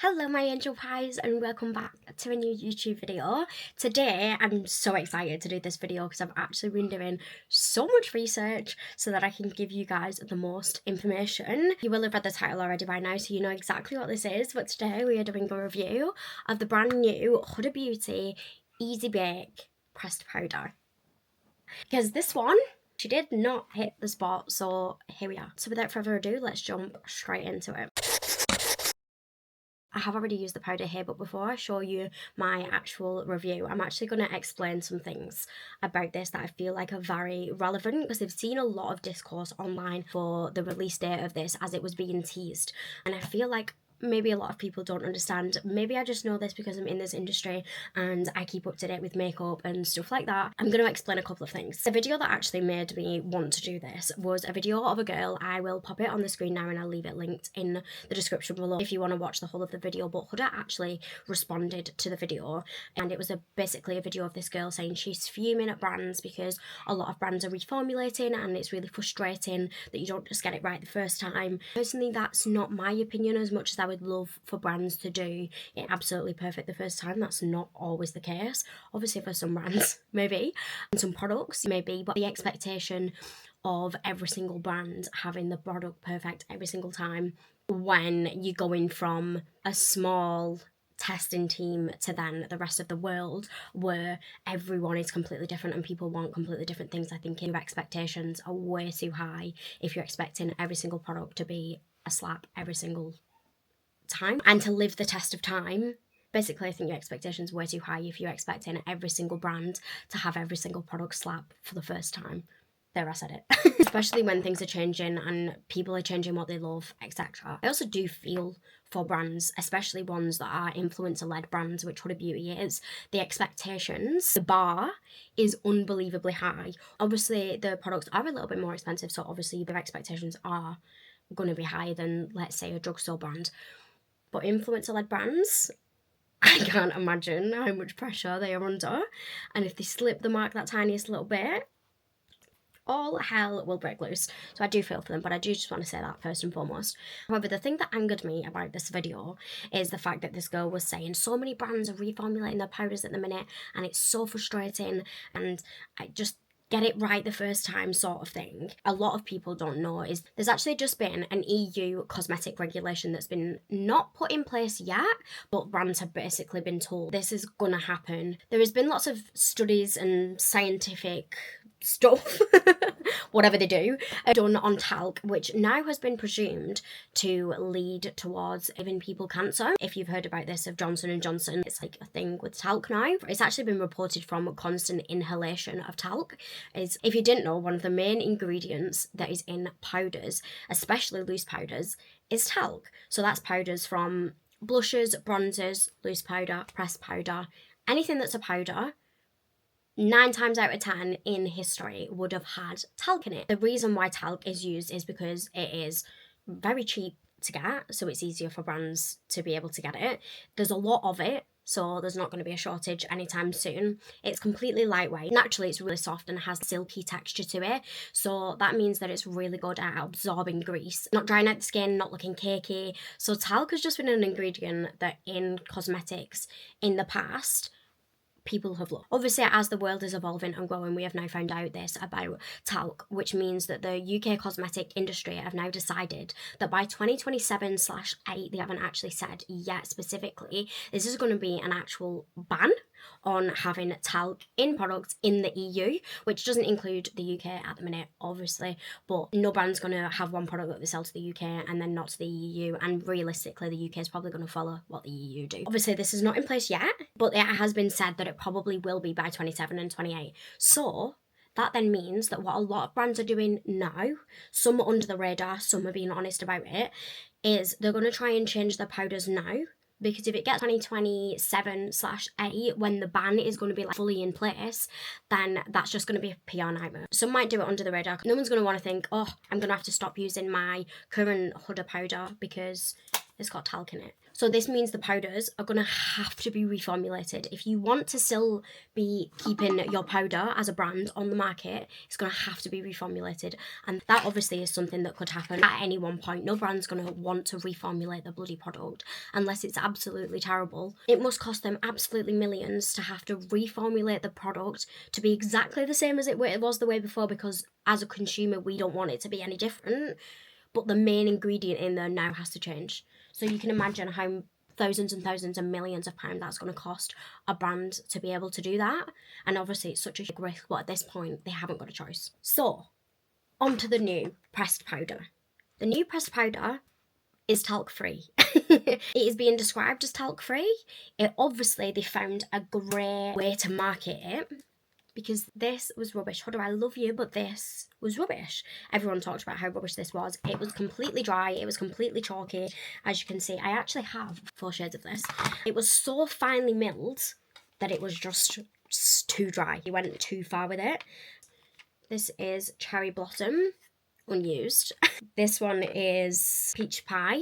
Hello my angel pies and welcome back to a new YouTube video. Today I'm so excited to do this video because I've actually been doing so much research so that I can give you guys the most information. You will have read the title already by now, so you know exactly what this is, but today we are doing a review of the brand new Huda Beauty Easy Bake Pressed Powder. Because this one, she did not hit the spot, so here we are. So without further ado, let's jump straight into it. I have already used the powder here, but before I show you my actual review, I'm actually going to explain some things about this that I feel like are very relevant because I've seen a lot of discourse online for the release date of this as it was being teased, and I feel like maybe a lot of people don't understand. Maybe I just know this because I'm in this industry and I keep up to date with makeup and stuff like that. I'm going to explain a couple of things. The video that actually made me want to do this was a video of a girl. I will pop it on the screen now and I'll leave it linked in the description below if you want to watch the whole of the video. But Huda actually responded to the video, and it was basically a video of this girl saying she's fuming at brands because a lot of brands are reformulating and it's really frustrating that you don't just get it right the first time. Personally, that's not my opinion. As much as I would love for brands to do it absolutely perfect the first time, that's not always the case. Obviously for some brands maybe, and some products maybe, but the expectation of every single brand having the product perfect every single time when you're going from a small testing team to then the rest of the world where everyone is completely different and people want completely different things, I think your expectations are way too high if you're expecting every single product to be a slap every single time and to live the test of time. Basically, I think your expectations are way too high if you're expecting every single brand to have every single product slap for the first time. There, I said it. Especially when things are changing and people are changing what they love, etc. I also do feel for brands, especially ones that are influencer-led brands, which Huda Beauty is, the expectations, the bar is unbelievably high. Obviously, the products are a little bit more expensive, so obviously their expectations are going to be higher than, let's say, a drugstore brand. But influencer-led brands, I can't imagine how much pressure they are under. And if they slip the mark that tiniest little bit, all hell will break loose. So I do feel for them, but I do just want to say that first and foremost. However, the thing that angered me about this video is the fact that this girl was saying so many brands are reformulating their powders at the minute and it's so frustrating and I just get it right the first time sort of thing. A lot of people don't know is there's actually just been an EU cosmetic regulation that's been not put in place yet, but brands have basically been told this is gonna happen. There has been lots of studies and scientific stuff, whatever they do, done on talc, which now has been presumed to lead towards giving people cancer. If you've heard about this of Johnson & Johnson, it's like a thing with talc now. It's actually been reported from constant inhalation of talc. If you didn't know, one of the main ingredients that is in powders, especially loose powders, is talc. So that's powders from blushes, bronzers, loose powder, pressed powder, anything that's a powder. 9 times out of 10 in history would have had talc in it. The reason why talc is used is because it is very cheap to get, so it's easier for brands to be able to get it. There's a lot of it, so there's not going to be a shortage anytime soon. It's completely lightweight. Naturally, it's really soft and has a silky texture to it, so that means that it's really good at absorbing grease, not drying out the skin, not looking cakey. So talc has just been an ingredient that in cosmetics in the past people have loved. Obviously, as the world is evolving and growing, we have now found out this about talc, which means that the UK cosmetic industry have now decided that by 2027/8, they haven't actually said yet specifically, this is going to be an actual ban on having talc in products in the EU, which doesn't include the UK at the minute, obviously, but no brand's going to have one product that they sell to the UK and then not to the EU, and realistically the UK is probably going to follow what the EU do. Obviously this is not in place yet, but it has been said that it probably will be by 27 and 28. So that then means that what a lot of brands are doing now, some are under the radar, some are being honest about it, is they're going to try and change their powders now. Because if it gets 2027/8, when the ban is going to be like fully in place, then that's just going to be a PR nightmare. Some might do it under the radar. No one's going to want to think, oh, I'm going to have to stop using my current Huda powder because It's got talc in it. So this means the powders are going to have to be reformulated. If you want to still be keeping your powder as a brand on the market, it's going to have to be reformulated. And that obviously is something that could happen at any one point. No brand's going to want to reformulate the bloody product unless it's absolutely terrible. It must cost them absolutely millions to have to reformulate the product to be exactly the same as it was the way before, because as a consumer, we don't want it to be any different. But the main ingredient in there now has to change. So you can imagine how thousands and thousands and millions of pounds that's going to cost a brand to be able to do that. And obviously it's such a big risk, but at this point they haven't got a choice. So, onto the new pressed powder. The new pressed powder is talc-free. It is being described as talc-free. Obviously they found a great way to market it, because this was rubbish. Huda, I love you, but this was rubbish. Everyone talked about how rubbish this was. It was completely dry. It was completely chalky. As you can see, I actually have 4 shades of this. It was so finely milled that it was just too dry. You went too far with it. This is Cherry Blossom, unused. This one is Peach Pie,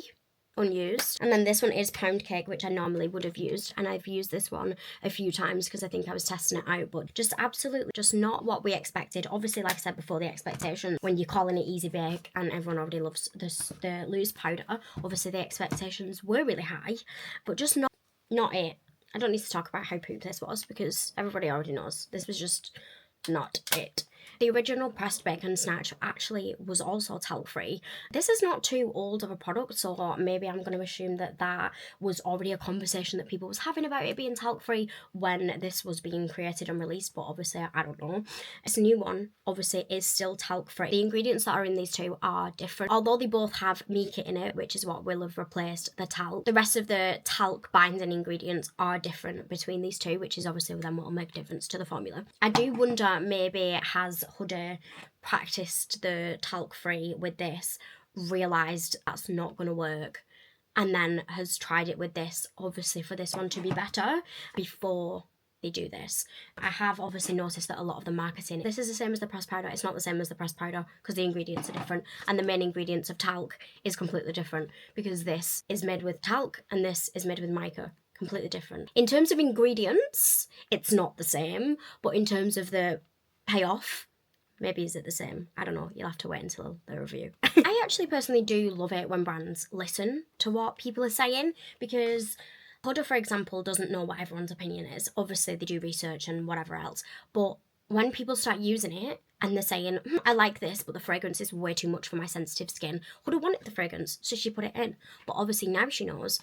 unused. And then this one is Pound Cake, which I normally would have used, and I've used this one a few times because I think I was testing it out, but just absolutely just not what we expected. Obviously, like I said before, the expectation when you're calling it easy bake and everyone already loves the loose powder, obviously the expectations were really high, but just not it. I don't need to talk about how poop this was because everybody already knows. This was just not it. The original pressed bacon Snatch actually was also talc-free. This is not too old of a product, so maybe I'm going to assume that that was already a conversation that people was having about it being talc-free when this was being created and released, but obviously I don't know. This new one obviously is still talc-free. The ingredients that are in these two are different. Although they both have mica in it, which is what will have replaced the talc, the rest of the talc binding ingredients are different between these two, which is obviously then what will make a difference to the formula. I do wonder, maybe has Huda practiced the talc-free with this, realised that's not going to work, and then has tried it with this, obviously for this one to be better, before they do this. I have obviously noticed that a lot of the marketing, this is the same as the pressed powder, it's not the same as the pressed powder because the ingredients are different, and the main ingredients of talc is completely different because this is made with talc and this is made with mica. Completely different. In terms of ingredients, it's not the same, but in terms of the payoff, maybe is it the same? I don't know. You'll have to wait until the review. I actually personally do love it when brands listen to what people are saying, because Huda, for example, doesn't know what everyone's opinion is. Obviously, they do research and whatever else. But when people start using it and they're saying, I like this, but the fragrance is way too much for my sensitive skin, Huda wanted the fragrance, so she put it in. But obviously now she knows,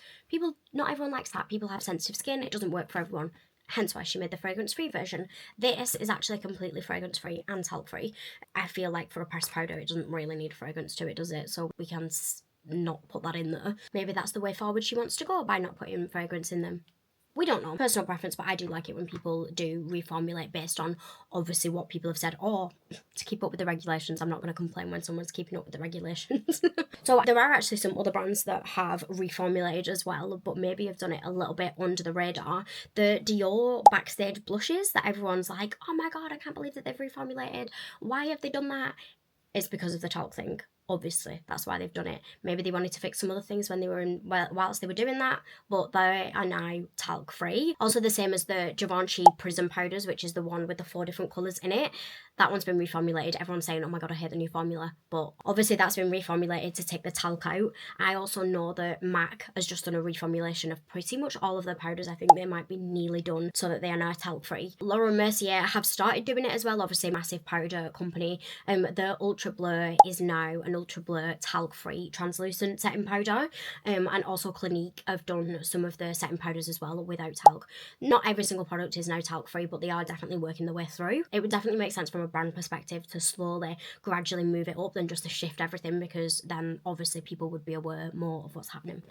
not everyone likes that. People have sensitive skin. It doesn't work for everyone. Hence why she made the fragrance-free version. This is actually completely fragrance-free and talc-free. I feel like for a pressed powder, it doesn't really need fragrance to it, does it? So we can not put that in there. Maybe that's the way forward she wants to go, by not putting fragrance in them. We don't know. Personal preference, but I do like it when people do reformulate based on obviously what people have said, or to keep up with the regulations. I'm not going to complain when someone's keeping up with the regulations. So there are actually some other brands that have reformulated as well, but maybe have done it a little bit under the radar. The Dior Backstage blushes that everyone's like, oh my god, I can't believe that they've reformulated. Why have they done that? It's because of the talc thing. Obviously, that's why they've done it. Maybe they wanted to fix some other things when they were whilst they were doing that, but they are now talc-free. Also the same as the Givenchy Prism powders, which is the one with the 4 different colours in it. That one's been reformulated. Everyone's saying, oh my god, I hate the new formula. But obviously that's been reformulated to take the talc out. I also know that MAC has just done a reformulation of pretty much all of their powders. I think they might be nearly done so that they are now talc-free. Laura Mercier have started doing it as well. Obviously, massive powder company. The Ultra Blur is now an Ultra Blur talc-free translucent setting powder, and also Clinique have done some of the setting powders as well without talc. Not every single product is now talc-free, but they are definitely working their way through. It would definitely make sense from a brand perspective to slowly, gradually move it up than just to shift everything, because then obviously people would be aware more of what's happening.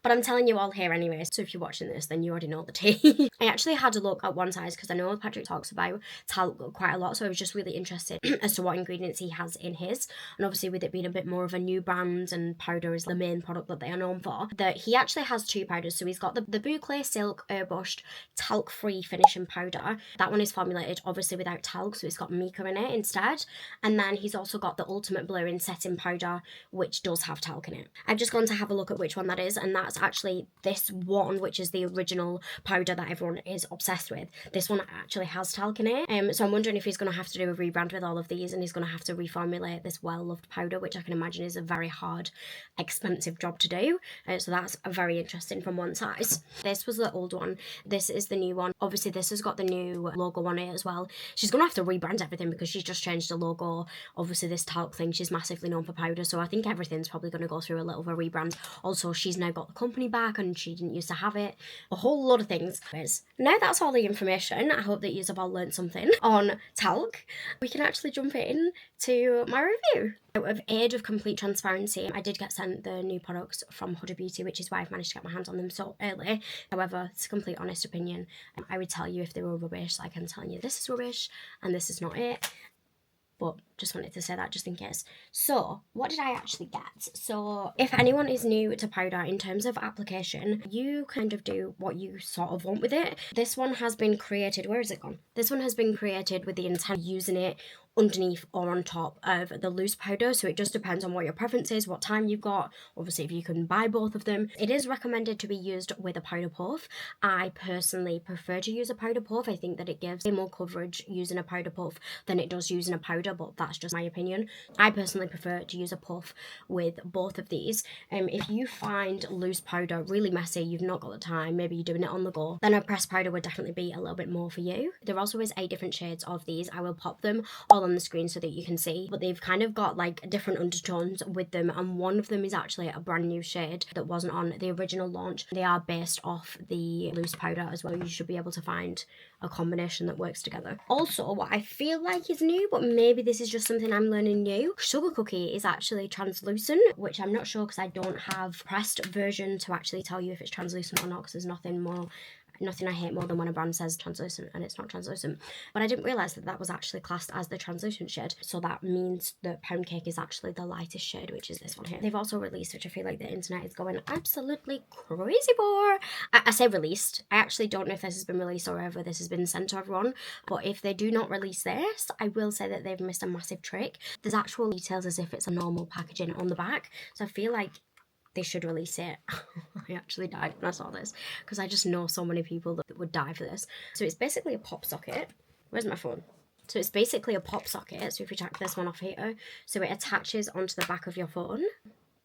But I'm telling you all here anyway, so if you're watching this, then you already know the tea. I actually had a look at one size because I know Patrick talks about talc quite a lot, so I was just really interested as to what ingredients he has in his, and obviously with it being a bit more of a new brand and powder is the main product that they are known for, that he actually has 2 powders. So he's got the Boucle Silk Airbushed talc-free finishing powder. That one is formulated obviously without talc, so it's got mica thicker in it instead. And then he's also got the Ultimate Blurring Setting Powder, which does have talc in it. I've just gone to have a look at which one that is, and that's actually this one, which is the original powder that everyone is obsessed with. This one actually has talc in it. So I'm wondering if he's going to have to do a rebrand with all of these, and he's going to have to reformulate this well-loved powder, which I can imagine is a very hard, expensive job to do. So that's very interesting from one side. This was the old one. This is the new one. Obviously, this has got the new logo on it as well. She's going to have to rebrand everything because she's just changed the logo. Obviously, this talc thing, she's massively known for powder, so I think everything's probably going to go through a little of a rebrand. Also, she's now got the company back and she didn't used to have it. A whole lot of things. Now that's all the information. I hope that you've all learned something on talc. We can actually jump in to my review. Out of aid of complete transparency, I did get sent the new products from Huda Beauty, which is why I've managed to get my hands on them so early. However, it's a complete honest opinion. I would tell you if they were rubbish, like I'm telling you this is rubbish and this is not it. But just wanted to say that just in case. So what did I actually get? So if anyone is new to powder, in terms of application, you kind of do what you sort of want with it. This one has been created, where is it gone? This one has been created with the intent of using it underneath or on top of the loose powder, so it just depends on what your preference is, what time you've got. Obviously, if you can buy both of them, it is recommended to be used with a powder puff. I personally prefer to use a powder puff. I think that it gives way more coverage using a powder puff than it does using a powder, but that's just my opinion. I personally prefer to use a puff with both of these. If you find loose powder really messy, you've not got the time, maybe you're doing it on the go, then a pressed powder would definitely be a little bit more for you. There also is 8 different shades of these. I will pop them all on the screen so that you can see, but they've kind of got like different undertones with them, and one of them is actually a brand new shade that wasn't on the original launch. They are based off the loose powder as well. You should be able to find a combination that works together. Also, what I feel like is new, but maybe this is just something I'm learning new, Sugar Cookie is actually translucent, which I'm not sure because I don't have pressed version to actually tell you if it's translucent or not, because there's nothing I hate more than when a brand says translucent and it's not translucent. But I didn't realise that that was actually classed as the translucent shade. So that means that Pound Cake is actually the lightest shade, which is this one here. They've also released, which I feel like the internet is going absolutely crazy for. I say released. I actually don't know if this has been released or whether this has been sent to everyone. But if they do not release this, I will say that they've missed a massive trick. There's actual details as if it's a normal packaging on the back. So I feel like they should release it. I actually died when I saw this because I just know so many people that would die for this. So it's basically a pop socket. Where's my phone? So it's basically a pop socket. So if you check this one off here, so it attaches onto the back of your phone.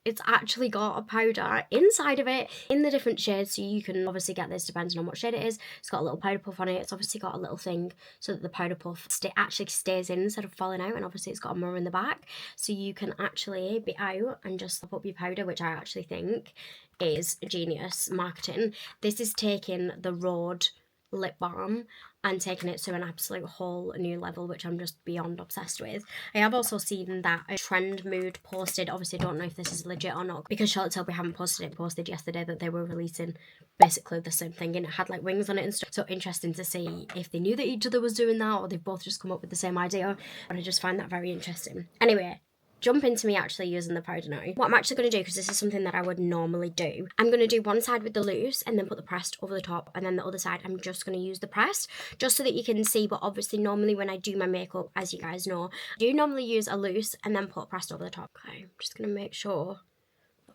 It's actually got a powder inside of it in the different shades, so you can obviously get this depending on what shade it is. It's got a little powder puff on it. It's obviously got a little thing so that the powder puff actually stays in instead of falling out, and obviously it's got a mirror in the back, so you can actually be out and just pop up your powder, which I actually think is genius marketing. This is taking the Rhode lip balm and taking it to an absolute whole new level, which I'm just beyond obsessed with. I have also seen that a Trend Mood posted, obviously I don't know if this is legit or not, because Charlotte Tilbury haven't posted it, posted yesterday that they were releasing basically the same thing, and it had like wings on it and stuff. So interesting to see if they knew that each other was doing that, or they've both just come up with the same idea. But I just find that very interesting. Anyway, jump into me actually using the powder now. What I'm actually going to do, because this is something that I would normally do, I'm going to do one side with the loose and then put the pressed over the top, and then the other side I'm just going to use the pressed, just so that you can see. But obviously normally when I do my makeup, as you guys know, I do normally use a loose and then put pressed over the top. Okay, I'm just going to make sure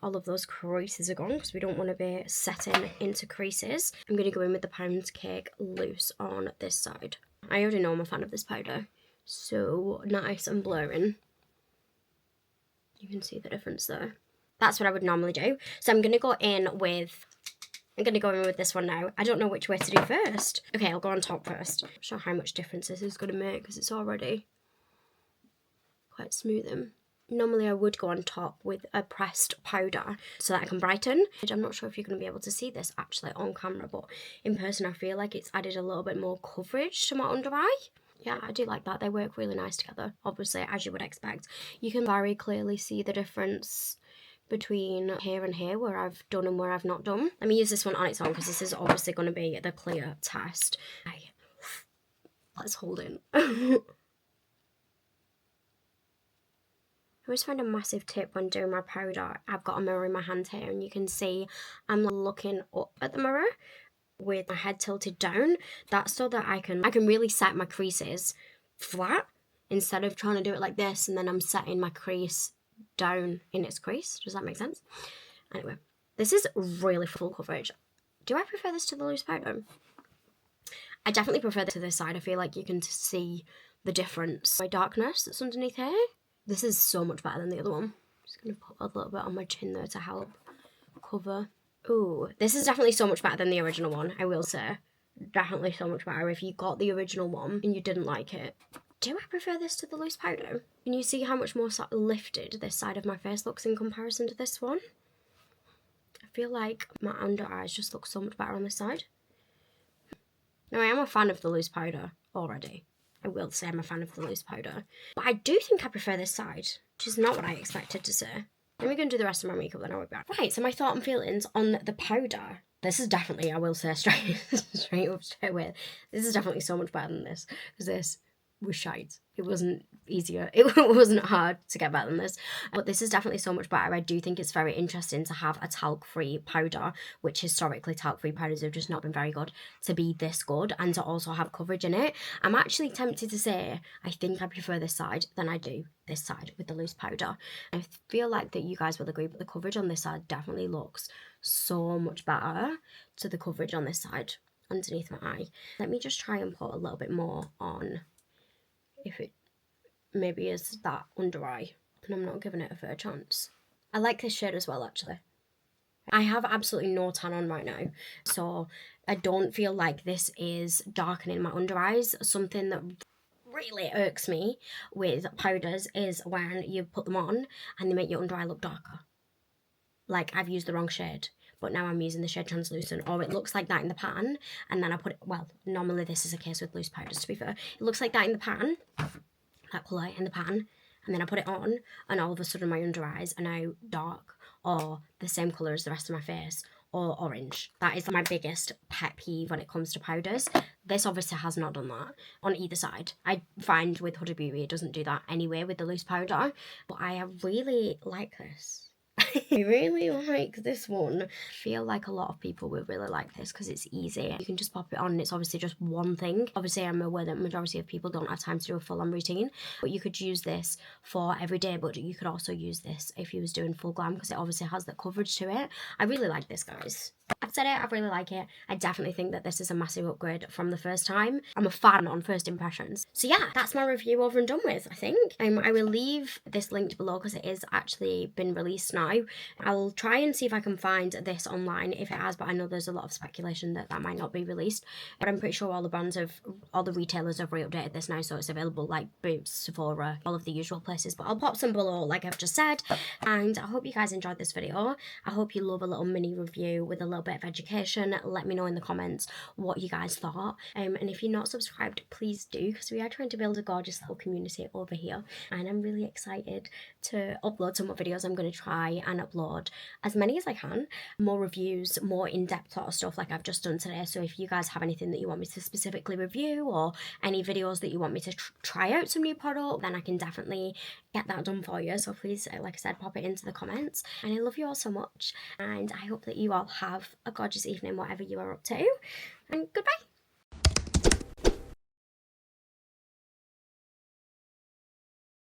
all of those creases are gone, because we don't want to be setting into creases. I'm going to go in with the Pound Cake loose on this side. I already know I'm a fan of this powder. So nice and blurring. You can see the difference there. That's what I would normally do. So I'm going to go in with this one now. I don't know which way to do first. Okay, I'll go on top first. I'm not sure how much difference this is going to make because it's already quite smoothing. Normally I would go on top with a pressed powder so that I can brighten. I'm not sure if you're going to be able to see this actually on camera, but in person I feel like it's added a little bit more coverage to my under eye. Yeah, I do like that. They work really nice together. Obviously, as you would expect. You can very clearly see the difference between here and here, where I've done and where I've not done. Let me use this one on its own, because this is obviously going to be the clear test. Okay. Let's hold in. I always find a massive tip when doing my powder. I've got a mirror in my hand here, and you can see I'm looking up at the mirror with my head tilted down. That's so that I can really set my creases flat, instead of trying to do it like this and then I'm setting my crease down in its crease. Does that make sense? Anyway, this is really full coverage. Do I prefer this to the loose powder? I definitely prefer this to this side. I feel like you can see the difference. My darkness that's underneath here. This is so much better than the other one. Just going to put a little bit on my chin there to help cover. Ooh, this is definitely so much better than the original one, I will say. Definitely so much better. If you got the original one and you didn't like it, do I prefer this to the loose powder? Can you see how much more lifted this side of my face looks in comparison to this one? I feel like my under eyes just look so much better on this side. Now, I am a fan of the loose powder already. I will say I'm a fan of the loose powder. But I do think I prefer this side, which is not what I expected to say. Let me go and do the rest of my makeup, then I'll be back. Right, so my thought and feelings on the powder. This is definitely, I will say straight away, this is definitely so much better than this. Because this was shite. It wasn't easier. It wasn't hard to get better than this. But this is definitely so much better. I do think it's very interesting to have a talc-free powder, which historically talc-free powders have just not been very good, to be this good and to also have coverage in it. I'm actually tempted to say I think I prefer this side than I do this side with the loose powder. I feel like that you guys will agree, but the coverage on this side definitely looks so much better to the coverage on this side underneath my eye. Let me just try and put a little bit more on, if it maybe is that under eye, and I'm not giving it a fair chance. I like this shade as well, actually. I have absolutely no tan on right now, so I don't feel like this is darkening my under eyes. Something that really irks me with powders is when you put them on and they make your under eye look darker. Like, I've used the wrong shade, but now I'm using the shade translucent, or it looks like that in the pan, and then I put it, well, normally this is a case with loose powders, to be fair. It looks like that in the pan, that colour in the pan, and then I put it on, and all of a sudden my under eyes are now dark, or the same colour as the rest of my face, or orange. That is my biggest pet peeve when it comes to powders. This obviously has not done that on either side. I find with Huda Beauty it doesn't do that anyway with the loose powder, but I really like this. I really like this one. I feel like a lot of people will really like this because it's easy. You can just pop it on and it's obviously just one thing. Obviously, I'm aware that majority of people don't have time to do a full-on routine, but you could use this for every day, but you could also use this if you was doing full glam because it obviously has that coverage to it. I really like this, guys. I've said it, I really like it. I definitely think that this is a massive upgrade from the first time. I'm a fan on first impressions. So yeah, that's my review over and done with, I think. I will leave this linked below because it is actually been released now. I'll try and see if I can find this online if it has, but I know there's a lot of speculation that that might not be released. But I'm pretty sure all the retailers have re-updated this now, so it's available like Boots, Sephora, all of the usual places. But I'll pop some below like I've just said. And I hope you guys enjoyed this video. I hope you love a little mini review with a little bit of education. Let me know in the comments what you guys thought, and if you're not subscribed, please do, because we are trying to build a gorgeous little community over here, and I'm really excited to upload some more videos. I'm going to try and upload as many as I can, more reviews, more in-depth sort of stuff like I've just done today. So if you guys have anything that you want me to specifically review, or any videos that you want me to try out some new product, then I can definitely get that done for you. So please, like I said, pop it into the comments, and I love you all so much, and I hope that you all have a gorgeous evening whatever you are up to, and goodbye.